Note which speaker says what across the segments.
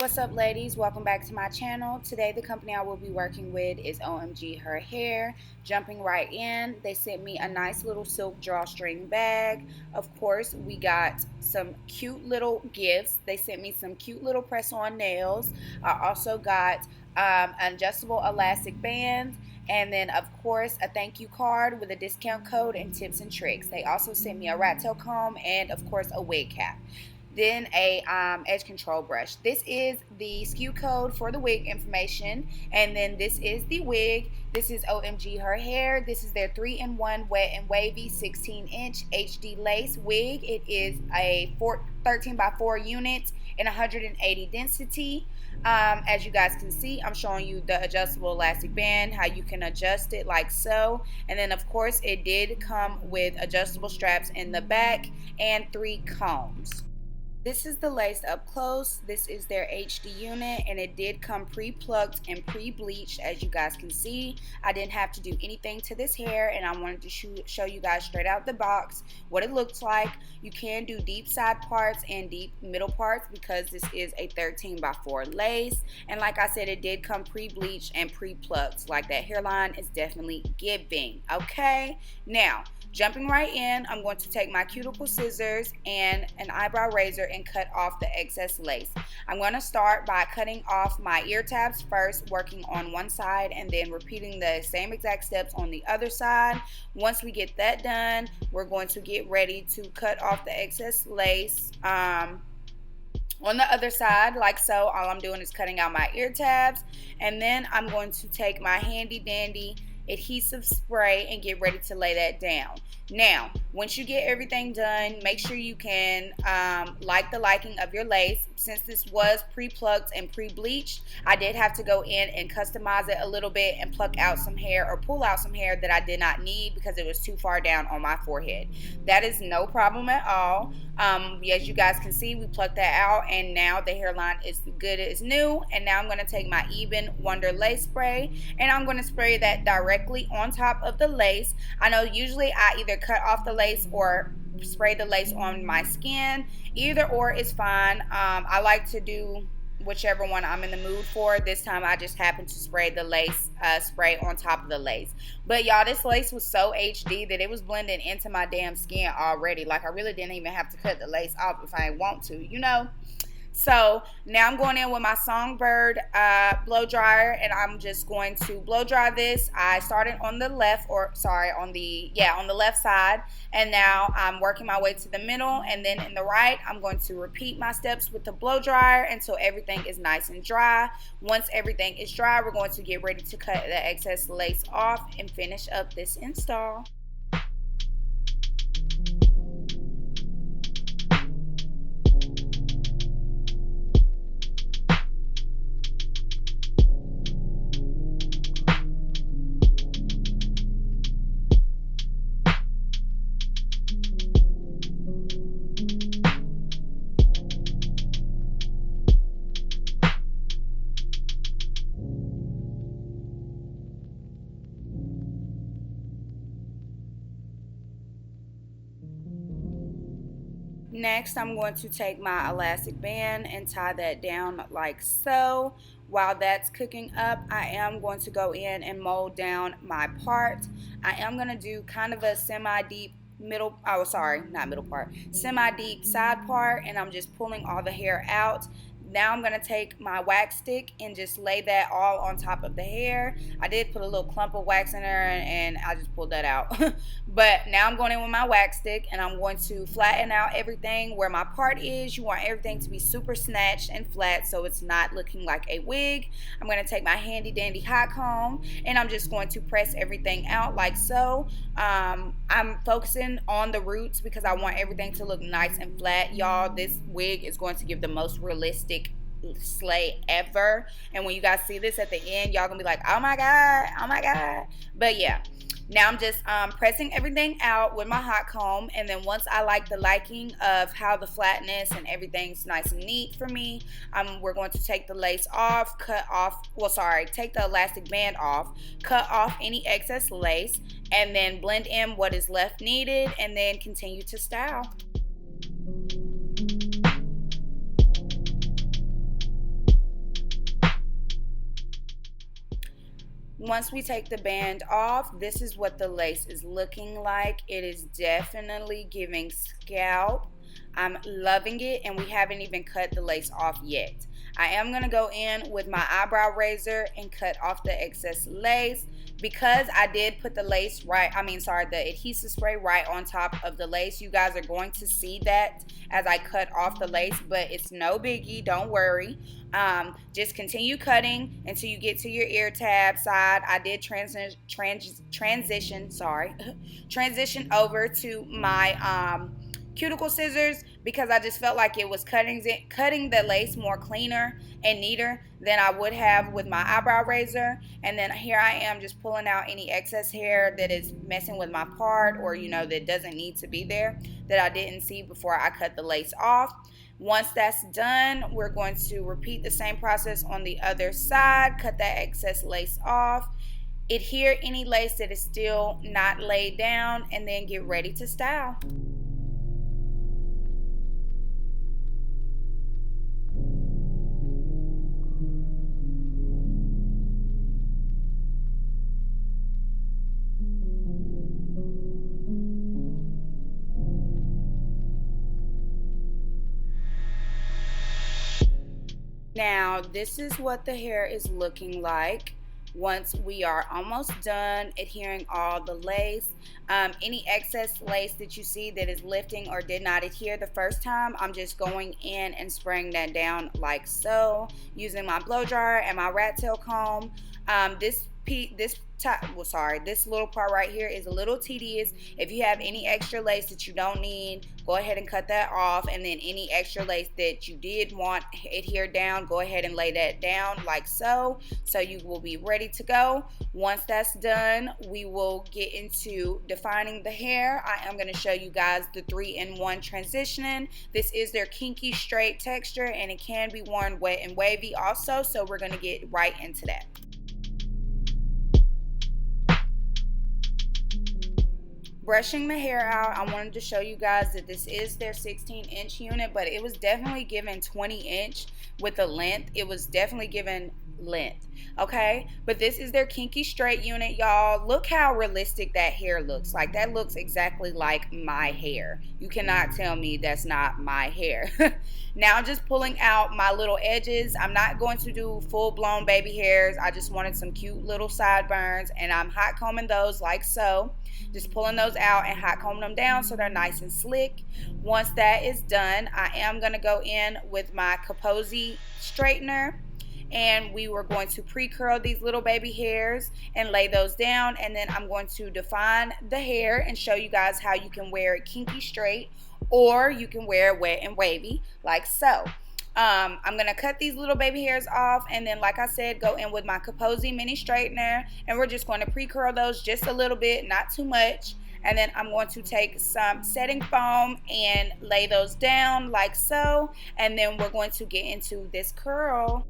Speaker 1: What's up, ladies? Welcome back to my channel. Today the company I will be working with is OmgHerHair. Jumping right in, they sent me a nice little silk drawstring bag. Of course, we got some cute little gifts. They sent me some cute little press-on nails. I also got an adjustable elastic band, and then of course a thank you card with a discount code and tips and tricks. They also sent me a rat tail comb and of course a wig cap. Then a edge control brush. This is the SKU code for the wig information, and then this is the wig. This is OmgHerHair. This is their 3-in-1 wet and wavy 16-inch HD lace wig. It is a 13 by 4 unit in 180 density. As you guys can see, I'm showing you the adjustable elastic band, how you can adjust it like so, and then of course it did come with adjustable straps in the back and 3 combs. This is the lace up close. This is their HD unit, and it did come pre-plucked and pre-bleached. As you guys can see, I didn't have to do anything to this hair, and I wanted to show you guys straight out the box what it looks like. You can do deep side parts and deep middle parts because this is a 13 by 4 lace, and like I said, it did come pre-bleached and pre-plucked. Like, that hairline is definitely giving. Okay, now jumping right in, I'm going to take my cuticle scissors and an eyebrow razor and cut off the excess lace. I'm going to start by cutting off my ear tabs first, working on one side, and then repeating the same exact steps on the other side. Once we get that done, we're going to get ready to cut off the excess lace on the other side, like so. All I'm doing is cutting out my ear tabs, and then I'm going to take my handy dandy adhesive spray and get ready to lay that down. Now, once you get everything done, make sure you can like the liking of your lace. Since this was pre-plucked and pre-bleached, I did have to go in and customize it a little bit and pluck out some hair or pull out some hair that I did not need because it was too far down on my forehead. That is no problem at all. As you guys can see, we plucked that out, and now the hairline is good as new. And now I'm going to take my Even Wonder lace spray, and I'm going to spray that directly on top of the lace. I know usually I either cut off the lace or spray the lace on my skin. Either or is fine. I like to do whichever one I'm in the mood for. This time I just happened to spray the lace spray on top of the lace. But y'all, this lace was so HD that it was blending into my damn skin already. Like, I really didn't even have to cut the lace off if I didn't want to, you know. So now I'm going in with my Songbird blow dryer, and I'm just going to blow dry this. I started on the left, or sorry, on the left side, and now I'm working my way to the middle, and then in the right, I'm going to repeat my steps with the blow dryer until everything is nice and dry. Once everything is dry, we're going to get ready to cut the excess lace off and finish up this install. Next, I'm going to take my elastic band and tie that down like so. While that's cooking up, I am going to go in and mold down my part. I am going to do kind of a semi-deep semi-deep side part, and I'm just pulling all the hair out. Now I'm going to take my wax stick and just lay that all on top of the hair. I did put a little clump of wax in there, and I just pulled that out. But now I'm going in with my wax stick, and I'm going to flatten out everything where my part is. You want everything to be super snatched and flat so it's not looking like a wig. I'm going to take my handy dandy hot comb, and I'm just going to press everything out like so. I'm focusing on the roots because I want everything to look nice and flat. Y'all, this wig is going to give the most realistic slay ever, and when you guys see this at the end, y'all gonna be like, oh my god, oh my god. But yeah, now I'm just pressing everything out with my hot comb, and then once I like the liking of how the flatness and everything's nice and neat for me, we're going to take the lace off, take the elastic band off, cut off any excess lace, and then blend in what is left needed, and then continue to style. Once we take the band off, this is what the lace is looking like. It is definitely giving scalp. I'm loving it, and we haven't even cut the lace off yet. I am going to go in with my eyebrow razor and cut off the excess lace. Because I did put the lace the adhesive spray right on top of the lace, you guys are going to see that as I cut off the lace, but it's no biggie, don't worry. Just continue cutting until you get to your ear tab side. I did transition over to my cuticle scissors because I just felt like it was cutting the lace more cleaner and neater than I would have with my eyebrow razor. And then here I am just pulling out any excess hair that is messing with my part, or that doesn't need to be there, that I didn't see before I cut the lace off. Once that's done, we're going to repeat the same process on the other side. Cut that excess lace off, adhere any lace that is still not laid down, and then get ready to style. Now, this is what the hair is looking like once we are almost done adhering all the lace. Any excess lace that you see that is lifting or did not adhere the first time, I'm just going in and spraying that down like so, using my blow dryer and my rat tail comb. This little part right here is a little tedious. If you have any extra lace that you don't need, go ahead and cut that off, and then any extra lace that you did want adhered down, go ahead and lay that down like so you will be ready to go. Once that's done, we will get into defining the hair. I am going to show you guys the 3-in-1 transitioning. This is their kinky straight texture, and it can be worn wet and wavy also, so we're going to get right into that. Brushing the hair out, I wanted to show you guys that this is their 16-inch unit, but it was definitely given 20-inch with the length. It was definitely given length, okay? But this is their kinky straight unit, y'all. Look how realistic that hair looks. Like, that looks exactly like my hair. You cannot tell me that's not my hair. Now, just pulling out my little edges. I'm not going to do full-blown baby hairs. I just wanted some cute little sideburns, and I'm hot combing those like so. Just pulling those out and hot combing them down so they're nice and slick. Once that is done, I am going to go in with my 𝐃𝐞𝐭𝐚𝐢𝐥𝐬 straightener, and we were going to pre-curl these little baby hairs and lay those down, and then I'm going to define the hair and show you guys how you can wear it kinky straight, or you can wear it wet and wavy like so. I'm going to cut these little baby hairs off, and then, like I said, go in with my 𝐃𝐞𝐭𝐚𝐢𝐥𝐬 mini straightener, and we're just going to pre-curl those just a little bit, not too much. And then I'm going to take some setting foam and lay those down like so, and then we're going to get into this curl.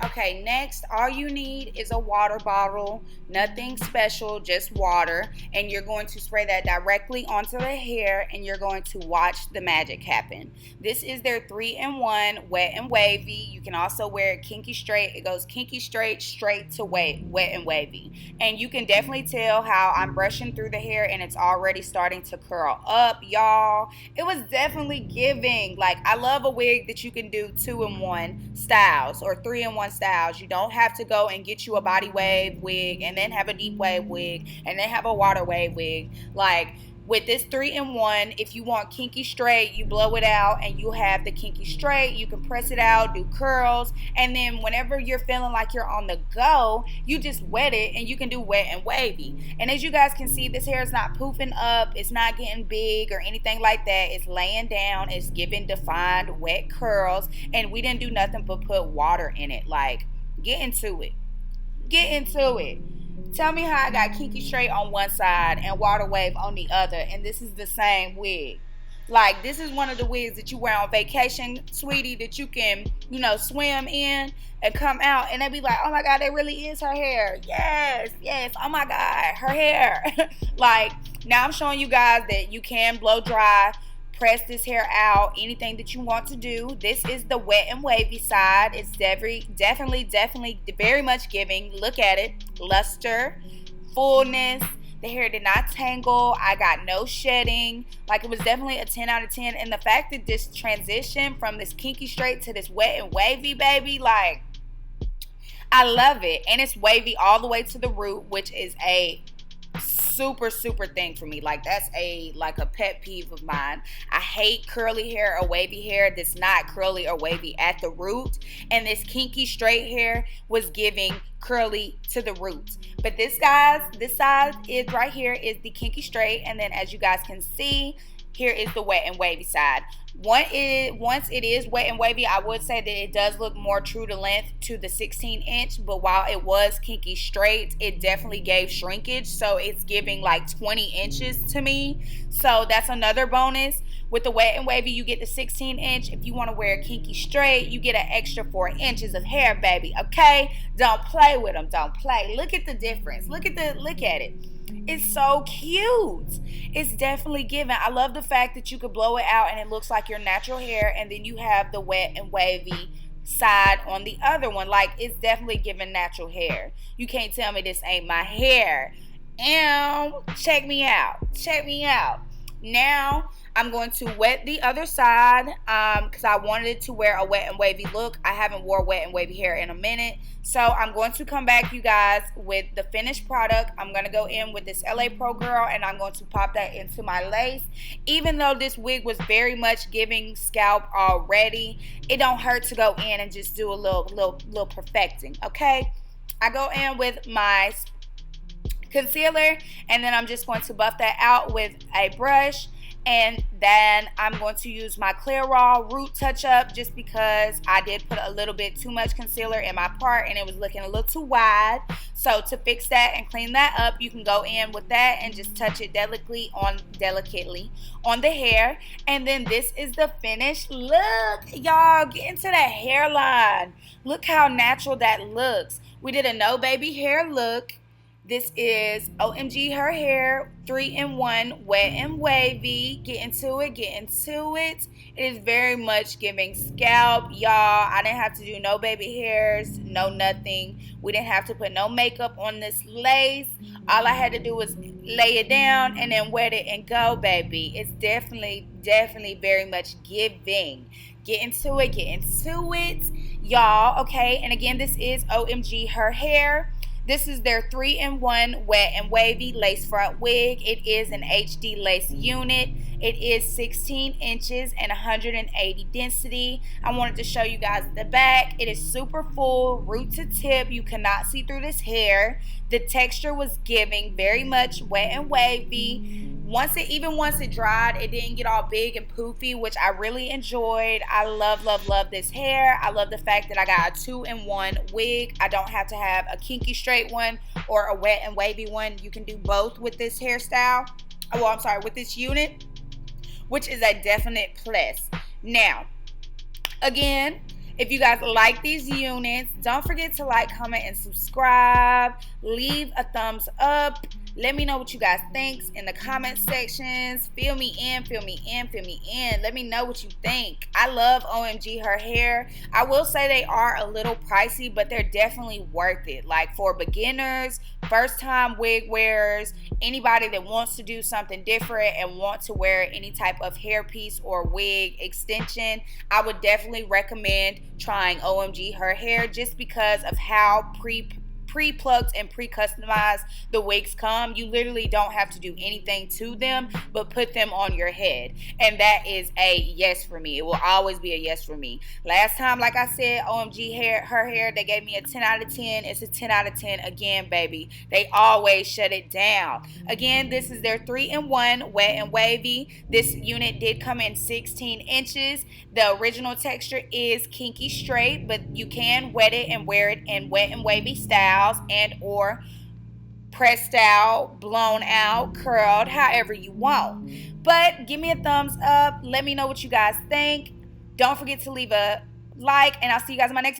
Speaker 1: Okay, next, all you need is a water bottle, nothing special, just water, and you're going to spray that directly onto the hair, and you're going to watch the magic happen. This is their 3-in-1 wet and wavy. You can also wear it kinky straight. It goes kinky straight to wet and wavy, and you can definitely tell how I'm brushing through the hair and it's already starting to curl up, y'all. It was definitely giving. Like, I love a wig that you can do 2-in-1 styles or 3-in-1 styles. You don't have to go and get you a body wave wig and then have a deep wave wig and then have a water wave wig. Like, with this 3-in-1, if you want kinky straight, you blow it out and you have the kinky straight. You can press it out, do curls, and then whenever you're feeling like you're on the go, you just wet it and you can do wet and wavy. And as you guys can see, this hair is not poofing up, it's not getting big or anything like that. It's laying down, it's giving defined wet curls, and we didn't do nothing but put water in it. Like, get into it. Get into it. Tell me how I got kinky straight on one side and water wave on the other, and this is the same wig. Like, this is one of the wigs that you wear on vacation, sweetie, that you can, you know, swim in and come out and they be like, oh my God, that really is her hair. Yes, yes, oh my God, her hair. Like, now I'm showing you guys that you can blow dry, press this hair out, anything that you want to do. This is the wet and wavy side. It's definitely very much giving. Look at it. Luster, fullness. The hair did not tangle. I got no shedding. Like, it was definitely a 10 out of 10. And the fact that this transition from this kinky straight to this wet and wavy, baby, like, I love it. And it's wavy all the way to the root, which is a super thing for me. Like, that's a pet peeve of mine. I hate curly hair or wavy hair that's not curly or wavy at the root, and this kinky straight hair was giving curly to the roots. But this side is right here is the kinky straight, and then as you guys can see, here is the wet and wavy side. Once it is wet and wavy, I would say that it does look more true to length to the 16-inch, but while it was kinky straight, it definitely gave shrinkage, so it's giving like 20 inches to me. So that's another bonus. With the wet and wavy, you get the 16-inch. If you want to wear kinky straight, you get an extra 4 inches of hair, baby. Okay? Don't play with them. Don't play. Look at the difference. Look at it. It's so cute. It's definitely giving. I love the fact that you could blow it out and it looks like your natural hair, and then you have the wet and wavy side on the other one. Like, it's definitely giving natural hair. You can't tell me this ain't my hair. Check me out. Now I'm going to wet the other side because I wanted to wear a wet and wavy look. I haven't wore wet and wavy hair in a minute. So I'm going to come back, you guys, with the finished product. I'm going to go in with this LA Pro Girl, and I'm going to pop that into my lace. Even though this wig was very much giving scalp already, it don't hurt to go in and just do a little perfecting, okay? I go in with my concealer, and then I'm just going to buff that out with a brush. And then I'm going to use my Clear Raw Root Touch Up just because I did put a little bit too much concealer in my part and it was looking a little too wide. So to fix that and clean that up, you can go in with that and just touch it delicately on the hair. And then this is the finished look. Y'all, get into that hairline. Look how natural that looks. We did a no baby hair look. This is OmgHerHair 3-in-1 wet and wavy. Get into it. It is very much giving scalp, y'all. I didn't have to do no baby hairs, no nothing. We didn't have to put no makeup on this lace. All I had to do was lay it down and then wet it and go, baby. It's definitely very much giving. Get into it, y'all. Okay, and again, this is OmgHerHair. This is their 3-in-1 wet and wavy lace front wig. It is an HD lace unit. It is 16 inches and 180 density. I wanted to show you guys the back. It is super full, root to tip. You cannot see through this hair. The texture was giving very much wet and wavy. Once it dried, it didn't get all big and poofy, which I really enjoyed. I love this hair. I love the fact that I got a 2-in-1 wig. I don't have to have a kinky straight one or a wet and wavy one. You can do both with this hairstyle. Oh, well, I'm sorry, with this unit, which is a definite plus. Now, again, if you guys like these units, don't forget to like, comment, and subscribe. Leave a thumbs up. Let me know what you guys think in the comment sections. Fill me in. Let me know what you think. I love OmgHerHair. I will say they are a little pricey, but they're definitely worth it. Like, for beginners, first time wig wearers, anybody that wants to do something different and want to wear any type of hairpiece or wig extension, I would definitely recommend trying OmgHerHair just because of how pre-plucked and pre-customized the wigs come. You literally don't have to do anything to them but put them on your head, and that is a yes for me. It will always be a yes for me. Last time, like I said, OmgHerHair, they gave me a 10 out of 10. It's a 10 out of 10 again, baby. They always shut it down. Again, this is their 3-in-1 wet and wavy. This unit did come in 16 inches. The original texture is kinky straight, but you can wet it and wear it in wet and wavy styles and or pressed out, blown out, curled, however you want. But give me a thumbs up. Let me know what you guys think. Don't forget to leave a like, and I'll see you guys in my next